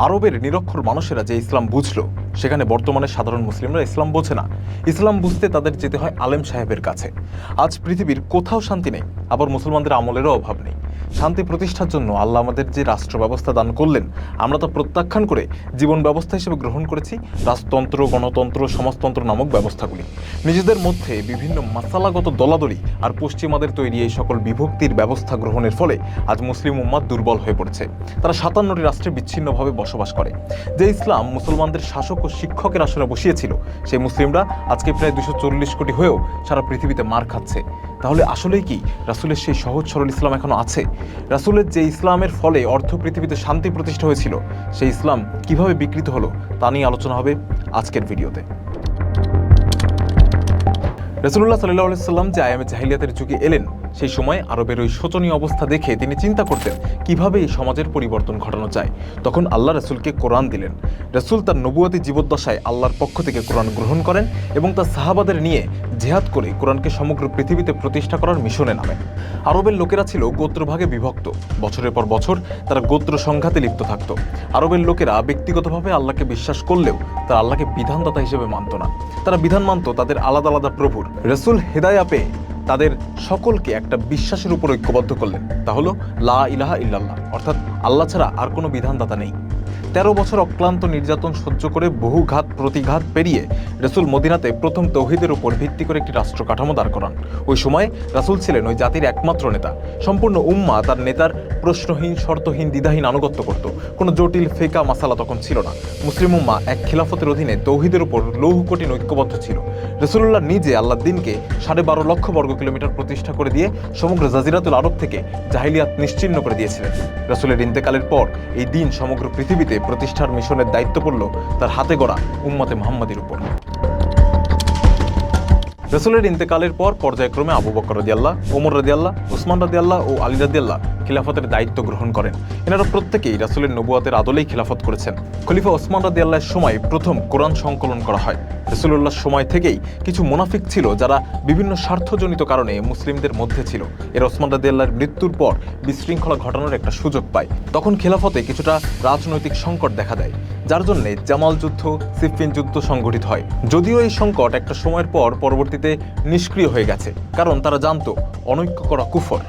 আরবের নিরক্ষর মানুষেরা যে ইসলাম বুঝলো, সেখানে বর্তমানে সাধারণ মুসলিমরা ইসলাম বোঝে না। ইসলাম বুঝতে তাদের যেতে হয় আলেম সাহেবের কাছে। আজ পৃথিবীর কোথাও শান্তি নেই, আবার মুসলমানদের আমলেরও অভাব নেই। শান্তি প্রতিষ্ঠার জন্য আল্লাহ আমাদের যে রাষ্ট্র ব্যবস্থা দান করলেন, আমরা তা প্রত্যাখ্যান করে জীবন ব্যবস্থা হিসেবে গ্রহণ করেছি রাজতন্ত্র, গণতন্ত্র, সমাজতন্ত্র নামক ব্যবস্থাগুলি। নিজেদের মধ্যে বিভিন্ন মাসালাগত দলাদলি আর পশ্চিমাদের তৈরি এই সকল বিভক্তির ব্যবস্থা গ্রহণের ফলে আজ মুসলিম উম্মাত দুর্বল হয়ে পড়েছে। তারা 57টি রাষ্ট্রে বিচ্ছিন্নভাবে বসবাস করে। যে ইসলাম মুসলমানদের শাসক ও শিক্ষকের আসনে বসিয়েছিল, সেই মুসলিমরা আজকে প্রায় 240 কোটি হয়েও সারা পৃথিবীতে মার খাচ্ছে। তাহলে আসলেই কি রাসূলের সেই সহজ সরল ইসলাম এখনো আছে? রাসূলের যে ইসলামের ফলে অর্ধ পৃথিবীতে শান্তি প্রতিষ্ঠা হয়েছিল, সেই ইসলাম কিভাবে বিকৃত হলো তা নিয়ে আলোচনা হবে আজকের ভিডিওতে। রাসূলুল্লাহ সাল্লাল্লাহু আলাইহি সাল্লাম যে আয়ামে জাহিলিয়াতের যুগে এলেন, সেই সময় আরবের ওই শোচনীয় অবস্থা দেখে তিনি চিন্তা করতেন কিভাবে এই সমাজের পরিবর্তন ঘটানো যায়। তখন আল্লাহ রাসূলকে কোরআন দিলেন। রাসূল তার নবুয়তি জীবদ্দশায় আল্লাহর পক্ষ থেকে কোরআন গ্রহণ করেন এবং তার সাহাবাদের নিয়ে জিহাদ করে কোরআনকে সমগ্র পৃথিবীতে প্রতিষ্ঠা করার মিশনে নামেন। আরবের লোকেরা ছিল গোত্রভাগে বিভক্ত। বছরের পর বছর তারা গোত্র সংঘাতে লিপ্ত থাকত। আরবের লোকেরা ব্যক্তিগতভাবে আল্লাহকে বিশ্বাস করলেও তারা আল্লাহকে বিধানদাতা হিসেবে মানত না। তারা বিধান মানত তাদের আলাদা আলাদা প্রভুর। রাসূল হেদায়া পেয়ে তাদের সকলকে একটা বিশ্বাসের উপর ঐক্যবদ্ধ করলেন, তা হলো লা ইলাহা ইল্লাল্লাহ, অর্থাৎ আল্লাহ ছাড়া আর কোনো বিধানদাতা নেই। 13 বছর অক্লান্ত নির্যাতন সহ্য করে বহু ঘাত প্রতিঘাত পেরিয়ে রাসূল মদিনাতে প্রথম তৌহিদের উপর ভিত্তি করে একটি রাষ্ট্র কাঠামো দাঁড় করান। ওই সময় রাসূল ছিলেন ওই জাতির একমাত্র নেতা। সম্পূর্ণ উম্মাহ তার নেতার প্রশ্নহীন, শর্তহীন, দ্বিধাহীন আনুগত্য করত। কোনো জটিল ফিকহ মাসালা তখন ছিল না। মুসলিম উম্মাহ এক খিলাফতের অধীনে তৌহিদের উপর লৌহ কঠিন ঐক্যবদ্ধ ছিল। রাসূলুল্লাহ নিজে আল্লাহর দিনকে 12.5 লক্ষ বর্গ কিলোমিটার প্রতিষ্ঠা করে দিয়ে সমগ্র জাজিরাতুল আরব থেকে জাহিলিয়াত নিশ্চিহ্ন করে দিয়েছিলেন। রাসূলের ইন্তেকালের পর এই দিন সমগ্র পৃথিবীতে প্রতিষ্ঠার মিশনের দায়িত্ব পড়ল তার হাতে গড়া উম্মতে মুহাম্মাদীর উপর। রাসূলের ইন্তেকালের পর পর্যায়ক্রমে আবু বকর রাদিয়াল্লাহ, ওমর রাদিয়াল্লাহ, উসমান রাদিয়াল্লাহ ও আলী রাদিয়াল্লাহ খিলাফতের দায়িত্ব গ্রহণ করেন। এনারা প্রত্যেকেই রাসূলের নবুয়তের আদলেই খিলাফত করেছেন। খলিফা ওসমান রাদিয়াল্লাহর সময় প্রথম কোরআন সংকলন করা হয়। রাসূলুল্লাহর সময় থেকেই কিছু মুনাফিক ছিল যারা বিভিন্ন স্বার্থজনিত কারণে মুসলিমদের মধ্যে ছিল। এর ওসমান রাদিয়াল্লাহর মৃত্যুর পর বিশৃঙ্খলা ঘটানোর একটা সুযোগ পায়। তখন খেলাফতে কিছুটা রাজনৈতিক সংকট দেখা দেয়, যার জন্য জামাল যুদ্ধ, সিফফিন যুদ্ধ সংঘটিত হয়। যদিও এই সংকট একটা সময়ের পর পরবর্তীতে নিষ্ক্রিয় হয়ে গেছে, কারণ তারা জানতো অনৈক্য করা কুফর।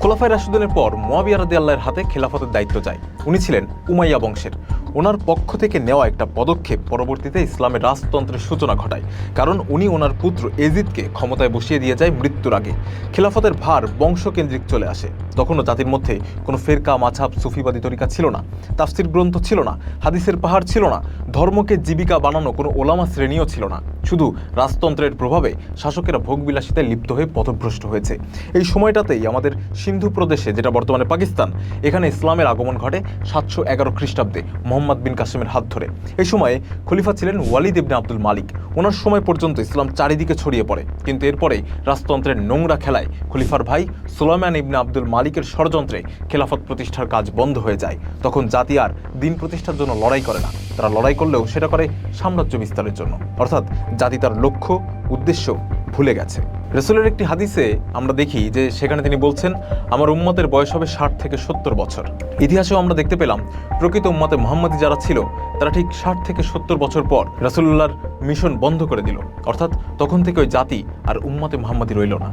খোলাফায়ে রাশিদুনের পর মুয়াবিয়া রাদিয়াল্লাহর হাতে খেলাফতের দায়িত্ব যায়। উনি ছিলেন উমাইয়া বংশের। ওনার পক্ষ থেকে নেওয়া একটা পদক্ষেপ পরবর্তীতে ইসলামের রাজতন্ত্রের সূচনা ঘটায়, কারণ উনি ওনার পুত্র এজিদকে ক্ষমতায় বসিয়ে দিয়ে যায় মৃত্যুর আগে। খেলাফতের ভার বংশকেন্দ্রিক চলে আসে। তখনও জাতির মধ্যে কোনো ফেরকা, মাঝহাব, সুফিবাদী তরিকা ছিল না, তাফসির গ্রন্থ ছিল না, হাদিসের পাহাড় ছিল না, ধর্মকে জীবিকা বানানো কোনো ওলামা শ্রেণীও ছিল না। শুধু রাজতন্ত্রের প্রভাবে শাসকেরা ভোগবিলাসিতায় লিপ্ত হয়ে পথভ্রষ্ট হয়েছে। এই সময়টাতেই আমাদের সিন্ধু প্রদেশে, যেটা বর্তমানে পাকিস্তান, এখানে ইসলামের আগমন ঘটে 711 খ্রিস্টাব্দে মোহাম্মদ বিন কাসিমের হাত ধরে। এই সময়ে খলিফা ছিলেন ওয়ালিদ ইবনে আব্দুল মালিক। ওনার সময় পর্যন্ত ইসলাম চারিদিকে ছড়িয়ে পড়ে, কিন্তু এরপরে রাজতন্ত্রের নোংরা খেলায় খলিফার ভাই সুলাইমান ইবনে আব্দুল মালিকের ষড়যন্ত্রে খেলাফত প্রতিষ্ঠার কাজ বন্ধ হয়ে যায়। তখন জাতি আর দিন প্রতিষ্ঠার জন্য লড়াই করে না, তারা লড়াই করলেও সেটা করে সাম্রাজ্য বিস্তারের জন্য। অর্থাৎ জাতি তার লক্ষ্য, উদ্দেশ্য ভুলে গেছে। রাসূলের একটি হাদিসে আমরা দেখি যে সেখানে তিনি বলছেন, আমার উম্মতের বয়স হবে 60 থেকে 70 বছর। ইতিহাসেও আমরা দেখতে পেলাম প্রকৃত উম্মতে মুহাম্মাদী যারা ছিল তারা ঠিক 60 থেকে 70 বছর পর রাসূলুল্লাহর মিশন বন্ধ করে দিল। অর্থাৎ তখন থেকে ওই জাতি আর উম্মতে মুহাম্মাদী রইল না।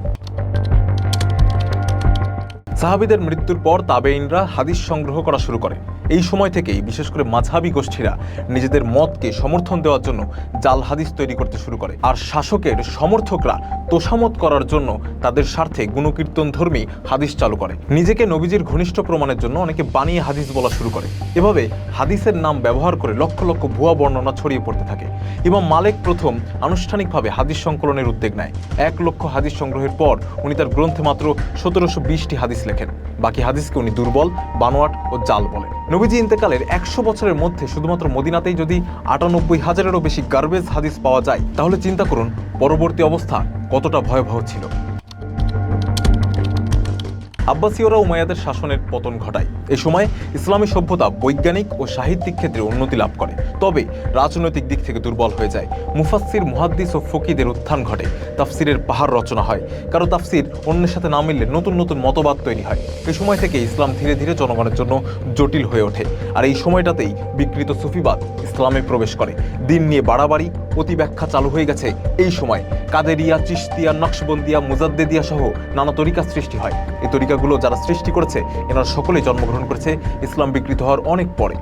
সাহাবীদের মৃত্যুর পর তাবেঈনরা হাদিস সংগ্রহ করা শুরু করে। এই সময় থেকেই বিশেষ করে মাযহাবী গোষ্ঠীরা নিজেদের মতকে সমর্থন দেওয়ার জন্য জাল হাদিস তৈরি করতে শুরু করে, আর শাসকের সমর্থকরা তোষামত করার জন্য তাদের স্বার্থে গুণকীর্তন ধর্মী হাদিস চালু করে। নিজেকে নবীজির ঘনিষ্ঠ প্রমাণের জন্য অনেকে বানিয়ে হাদিস বলা শুরু করে। এভাবে হাদিসের নাম ব্যবহার করে লক্ষ লক্ষ ভুয়া বর্ণনা ছড়িয়ে পড়তে থাকে। ইমাম মালিক প্রথম আনুষ্ঠানিকভাবে হাদিস সংকলনের উদ্যোগ নেয়। 1 লক্ষ হাদিস সংগ্রহের পর উনি তার গ্রন্থে মাত্র 1720টি হাদিস লেখেন। বাকি হাদিসকে উনি দুর্বল, বানোয়াট ও জাল বলেন। নবীজি ইন্তেকালের 100 বছরের মধ্যে শুধুমাত্র মদিনাতেই যদি 98,000-এরও বেশি গার্বেজ হাদিস পাওয়া যায়, তাহলে চিন্তা করুন পরবর্তী অবস্থা কতটা ভয়াবহ ছিল। আব্বাসীয়রা উমাইয়াদের শাসনের পতন ঘটায়। এই সময় ইসলামী সভ্যতা বৈজ্ঞানিক ও সাহিত্যিক ক্ষেত্রে উন্নতি লাভ করে, তবে রাজনৈতিক দিক থেকে দুর্বল হয়ে যায়। মুফাসসির, মুহাদ্দিস ও ফকিদের উত্থান ঘটে। তাফসিরের পাহাড় রচনা হয়, কারো তাফসির অন্যের সাথে না মিললে নতুন নতুন মতবাদ তৈরি হয়। এই সময় থেকে ইসলাম ধীরে ধীরে জনগণের জন্য জটিল হয়ে ওঠে। আর এই সময়টাতেই বিকৃত সুফিবাদ ইসলামে প্রবেশ করে। দিন নিয়ে বাড়াবাড়ি, অতিব্যাখ্যা চালু হয়ে গেছে এই সময়। কাদেরিয়া, চিশতিয়া, নকশবন্দিয়া, মুজাদ্দেদিয়া সহ নানা তরিকা সৃষ্টি হয়। এই তরিকাগুলো যারা সৃষ্টি করেছে এনারা সকলেই জন্মগ্রহণ করেছে ইসলাম বিকৃত হওয়ার অনেক পরে।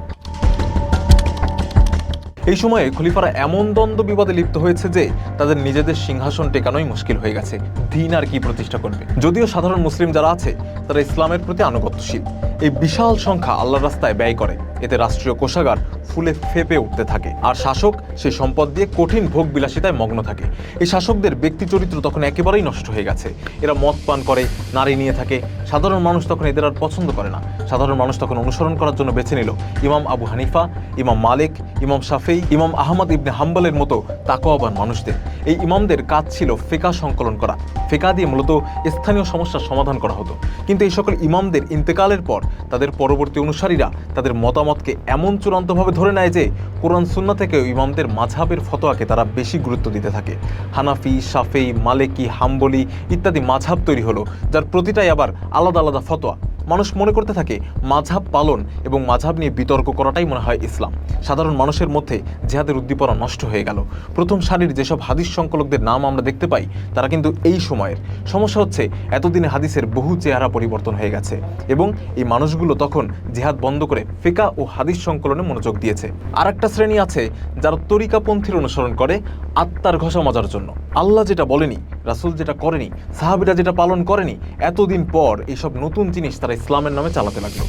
এই সময়ে খলিফারা এমন দ্বন্দ্ব বিবাদে লিপ্ত হয়েছে যে তাদের নিজেদের সিংহাসন টেকানোই মুশকিল হয়ে গেছে। দিন আর কি প্রতিষ্ঠা করবে? যদিও সাধারণ মুসলিম যারা আছে তারা ইসলামের প্রতি আনুগত্যশীল। এই বিশাল সংখ্যা আল্লাহর রাস্তায় ব্যয় করে, এতে রাষ্ট্রীয় কোষাগার ফুলে ফেপে উঠতে থাকে, আর শাসক সেই সম্পদ দিয়ে কঠিন ভোগ বিলাসিতায় মগ্ন থাকে। এই শাসকদের ব্যক্তি চরিত্র তখন একেবারেই নষ্ট হয়ে গেছে। এরা মদ পান করে, নারী নিয়ে থাকে। সাধারণ মানুষ তখন এদের আর পছন্দ করে না। সাধারণ মানুষ তখন অনুসরণ করার জন্য বেছে নিল ইমাম আবু হানিফা, ইমাম মালিক, ইমাম শাফেই, ইমাম আহমদ ইবনে হাম্বলের মতো তাকওয়াবান মানুষদের। এই ইমামদের কাজ ছিল ফিকহ সংকলন করা। ফিকহ দিয়ে মূলত স্থানীয় সমস্যার সমাধান করা হতো। কিন্তু এই সকল ইমামদের ইন্তেকালের পর তাদের পরবর্তী অনুসারীরা তাদের মতামতকে এমন চূড়ান্তভাবে ধরে নেয় যে কোরআন সুন্নাহ থেকেও ইমামদের মাযহাবের ফতোয়াকে তারা বেশি গুরুত্ব দিতে থাকে। হানাফি, শাফেই, মালিকি, হাম্বলি ইত্যাদি মাযহাব তৈরি হলো, যার প্রতিটাই আবার আলাদা আলাদা ফতোয়া। মানুষ মনে করতে থাকে মাযহাব পালন এবং মাযহাব নিয়ে বিতর্ক করাটাই মনে হয় ইসলাম। সাধারণ মানুষের মধ্যে জিহাদের উদ্দীপনা নষ্ট হয়ে গেল। প্রথম সারির যেসব হাদিস সংকলকদের নাম আমরা দেখতে পাই তারা কিন্তু এই সময়ের। সমস্যা হচ্ছে এতদিনে হাদিসের বহু চেহারা পরিবর্তন হয়ে গেছে এবং এই মানুষগুলো তখন জিহাদ বন্ধ করে ফিকহ ও হাদিস সংকলনে মনোযোগ দিয়েছে। আর একটা শ্রেণী আছে যারা তরিকাপন্থীর অনুসরণ করে আত্মার ঘষা মজার জন্য। আল্লাহ যেটা বলেনি, রাসূল যেটা করেনি, সাহাবীরা যেটা পালন করেনি, এতদিন পর এইসব নতুন জিনিস তারা ইসলামের নামে চালাতে লাগলো।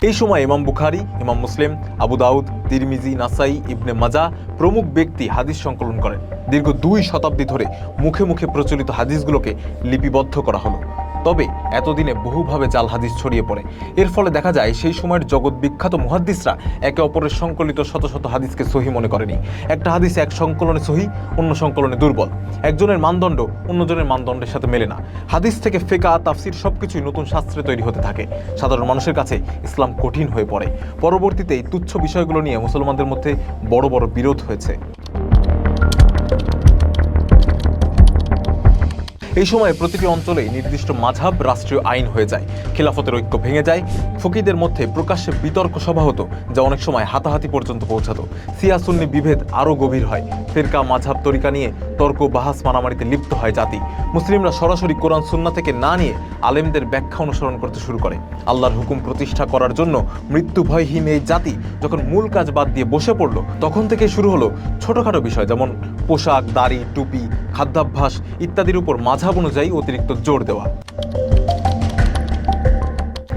এই সময় ইমাম বুখারী, ইমাম মুসলিম, আবু দাউদ, তিরমিজি, নাসাই, ইবনে মাজাহ প্রমুখ ব্যক্তি হাদিস সংকলন করেন। দীর্ঘ 2 শতাব্দী ধরে মুখে মুখে প্রচলিত হাদিসগুলোকে লিপিবদ্ধ করা হলো। তবে এতদিনে বহুভাবে জাল হাদিস ছড়িয়ে পড়ে। এর ফলে দেখা যায় সেই সময়ের জগৎ বিখ্যাত মুহাদ্দিসরা একে অপরের সংকলিত শত শত হাদিসকে সহি মনে করেনি। একটা হাদিস এক সংকলনে সহি, অন্য সংকলনে দুর্বল। একজনের মানদণ্ড অন্যজনের মানদণ্ডের সাথে মেলে না। হাদিস থেকে ফিকহ, তাফসির সবকিছুই নতুন শাস্ত্রে তৈরি হতে থাকে। সাধারণ মানুষের কাছে ইসলাম কঠিন হয়ে পড়ে। পরবর্তীতে এই তুচ্ছ বিষয়গুলো নিয়ে মুসলমানদের মধ্যে বড় বড় বিরোধ হয়েছে। এই সময় প্রতিটি অঞ্চলে নির্দিষ্ট মাযহাব রাষ্ট্রীয় আইন হয়ে যায়। খিলাফতের ঐক্য ভেঙে যায়। ফকিদের মধ্যে প্রকাশ্যে বিতর্ক সভা হতো, যা অনেক সময় হাতাহাতি পর্যন্ত পৌঁছাতো। শিয়া সুন্নি বিভেদ আরও গভীর হয়। ফিরকা, মাযহাব, তরিকা নিয়ে তর্ক, বাহাস, মারামারিতে লিপ্ত হয় জাতি। মুসলিমরা সরাসরি কোরআন সুন্নাহ থেকে না নিয়ে আলেমদের ব্যাখ্যা অনুসরণ করতে শুরু করে। আল্লাহর হুকুম প্রতিষ্ঠা করার জন্য মৃত্যু ভয়হীন এই জাতি যখন মূল কাজ বাদ দিয়ে বসে পড়ল, তখন থেকে শুরু হলো ছোটখাটো বিষয় যেমন পোশাক, দাড়ি, টুপি, খাদ্যাভ্যাস ইত্যাদির উপর মাযহাব অনুযায়ী অতিরিক্ত জোর দেওয়া।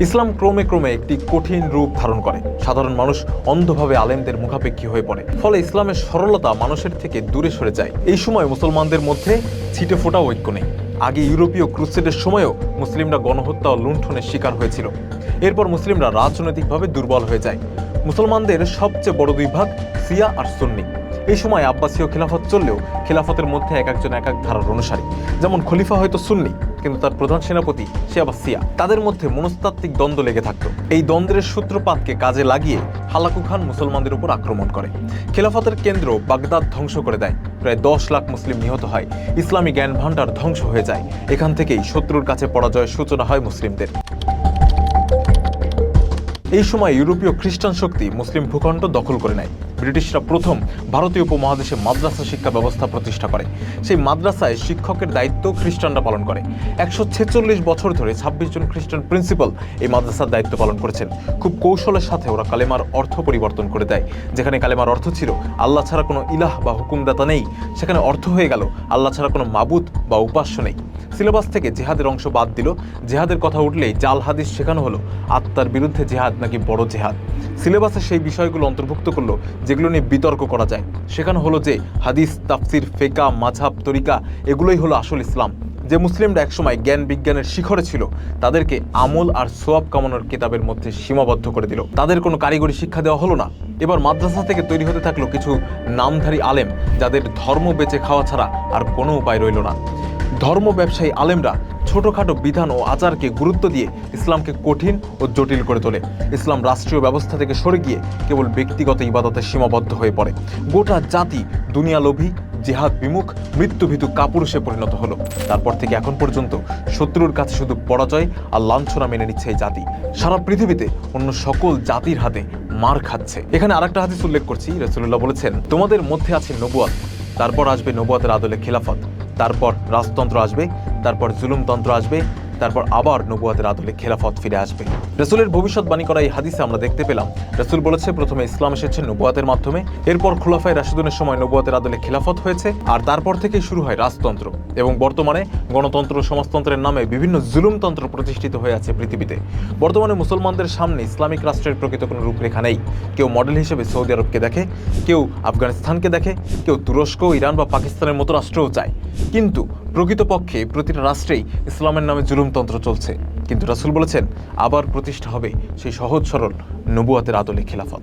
ইসলাম ক্রমে ক্রমে একটি কঠিন রূপ ধারণ করে। সাধারণ মানুষ অন্ধভাবে আলেমদের মুখাপেক্ষী হয়ে পড়ে। ফলে ইসলামের সরলতা মানুষের থেকে দূরে সরে যায়। এই সময় মুসলমানদের মধ্যে ছিটে ফোটা ঐক্য নেই। আগে ইউরোপীয় ক্রুসেডের সময়ও মুসলিমরা গণহত্যা ও লুণ্ঠনের শিকার হয়েছিল। এরপর মুসলিমরা রাজনৈতিকভাবে দুর্বল হয়ে যায়। মুসলমানদের সবচেয়ে বড় 2 ভাগ শিয়া আর সুন্নি। এই সময় আব্বাসীয় খিলাফত চললেও খিলাফতের মধ্যে এক একজন এক এক ধারার অনুসারী। যেমন খলিফা হয়তো সুন্নি, কিন্তু তার প্রধান সেনাপতি সে আবার শিয়া। তাদের মধ্যে মনস্তাত্ত্বিক দ্বন্দ্ব লেগে থাকতো। এই দ্বন্দ্বের সূত্রপাতকে কাজে লাগিয়ে হালাকু খান মুসলমানদের উপর আক্রমণ করে। খিলাফতের কেন্দ্র বাগদাদ ধ্বংস করে দেয়। প্রায় 10 লাখ মুসলিম নিহত হয়। ইসলামী জ্ঞান ভাণ্ডার ধ্বংস হয়ে যায়। এখান থেকেই শত্রুর কাছে পরাজয়ের সূচনা হয় মুসলিমদের। এই সময় ইউরোপীয় খ্রিস্টান শক্তি মুসলিম ভূখণ্ড দখল করে নেয়। ব্রিটিশরা প্রথম ভারতীয় উপমহাদেশে মাদ্রাসা শিক্ষা ব্যবস্থা প্রতিষ্ঠা করে। সেই মাদ্রাসায় শিক্ষকের দায়িত্ব খ্রিস্টানরা পালন করে। 146 বছর ধরে 26 জন খ্রিস্টান প্রিন্সিপাল এই মাদ্রাসার দায়িত্ব পালন করেছেন। খুব কৌশলের সাথে ওরা কালেমার অর্থ পরিবর্তন করে দেয়। যেখানে কালেমার অর্থ ছিল আল্লাহ ছাড়া কোনো ইলাহ বা হুকুমদাতা নেই, সেখানে অর্থ হয়ে গেল আল্লাহ ছাড়া কোনো মাবুদ বা উপাস্য নেই। সিলেবাস থেকে জেহাদের অংশ বাদ দিল। জেহাদের কথা উঠলেই জাল হাদিস শেখানো হলো আত্মার বিরুদ্ধে জেহাদ নাকি বড় জেহাদ। সিলেবাসে সেই বিষয়গুলো অন্তর্ভুক্ত করলো যেগুলো নিয়ে বিতর্ক করা যায়। শেখানো হলো যে হাদিস, তাফসির, ফিকহ, মাযহাব, তরিকা এগুলোই হলো আসল ইসলাম। যে মুসলিমরা একসময় জ্ঞান বিজ্ঞানের শিখরে ছিল তাদেরকে আমল আর সোয়াব কামানোর কিতাবের মধ্যে সীমাবদ্ধ করে দিল। তাদের কোনো কারিগরি শিক্ষা দেওয়া হলো না। এবার মাদ্রাসা থেকে তৈরি হতে থাকলো কিছু নামধারী আলেম, যাদের ধর্ম বেঁচে খাওয়া ছাড়া আর কোনো উপায় রইল না। ধর্ম ব্যবসায়ী আলেমরা ছোটখাটো বিধান ও আচারকে গুরুত্ব দিয়ে ইসলামকে কঠিন ও জটিল করে তোলে। ইসলাম রাষ্ট্রীয় ব্যবস্থা থেকে সরে গিয়ে কেবল ব্যক্তিগত ইবাদতে সীমাবদ্ধ হয়ে পড়ে। গোটা জাতি দুনিয়ালোভী, জিহাদ বিমুখ, মৃত্যুভীতু কাপুরুষে পরিণত হলো। তারপর থেকে এখন পর্যন্ত শত্রুর কাছে শুধু পরাজয় আর লাঞ্ছনা মেনে নিচ্ছে এই জাতি। সারা পৃথিবীতে অন্য সকল জাতির হাতে মার খাচ্ছে। এখানে আরেকটা হাদিস উল্লেখ করছি। রাসূলুল্লাহ বলেছেন, তোমাদের মধ্যে আছে নবুয়ত, তারপর আসবে নবুয়তের আদলে খিলাফত, তারপর রাজতন্ত্র আসবে, তারপর জুলুমতন্ত্র আসবে, তারপর আবার নবুয়তের আদলে খেলাফত ফিরে আসবে। রাসূলের ভবিষ্যৎবাণী করা এই হাদিসে আমরা দেখতে পেলাম, রাসূল বলেছে প্রথমে ইসলাম এসেছে নবুয়তের মাধ্যমে, এরপর খুলাফায়ে রাশিদুনের সময় নবুয়তের আদলে খেলাফত হয়েছে, আর তারপর থেকেই শুরু হয় রাজতন্ত্র, এবং বর্তমানে গণতন্ত্র সমাজতন্ত্রের নামে বিভিন্ন জুলুমতন্ত্র প্রতিষ্ঠিত হয়ে আছে পৃথিবীতে। বর্তমানে মুসলমানদের সামনে ইসলামিক রাষ্ট্রের প্রকৃত কোনো রূপরেখা নেই। কেউ মডেল হিসেবে সৌদি আরবকে দেখে, কেউ আফগানিস্তানকে দেখে, কেউ তুরস্ক, ইরান বা পাকিস্তানের মতো রাষ্ট্রও চায়। কিন্তু প্রকৃতপক্ষে প্রতিটা রাষ্ট্রেই ইসলামের নামে জুলুমতন্ত্র চলছে। কিন্তু রাসূল বলেছেন আবার প্রতিষ্ঠা হবে সেই সহজ সরল নবুয়তের আদলে খেলাফত।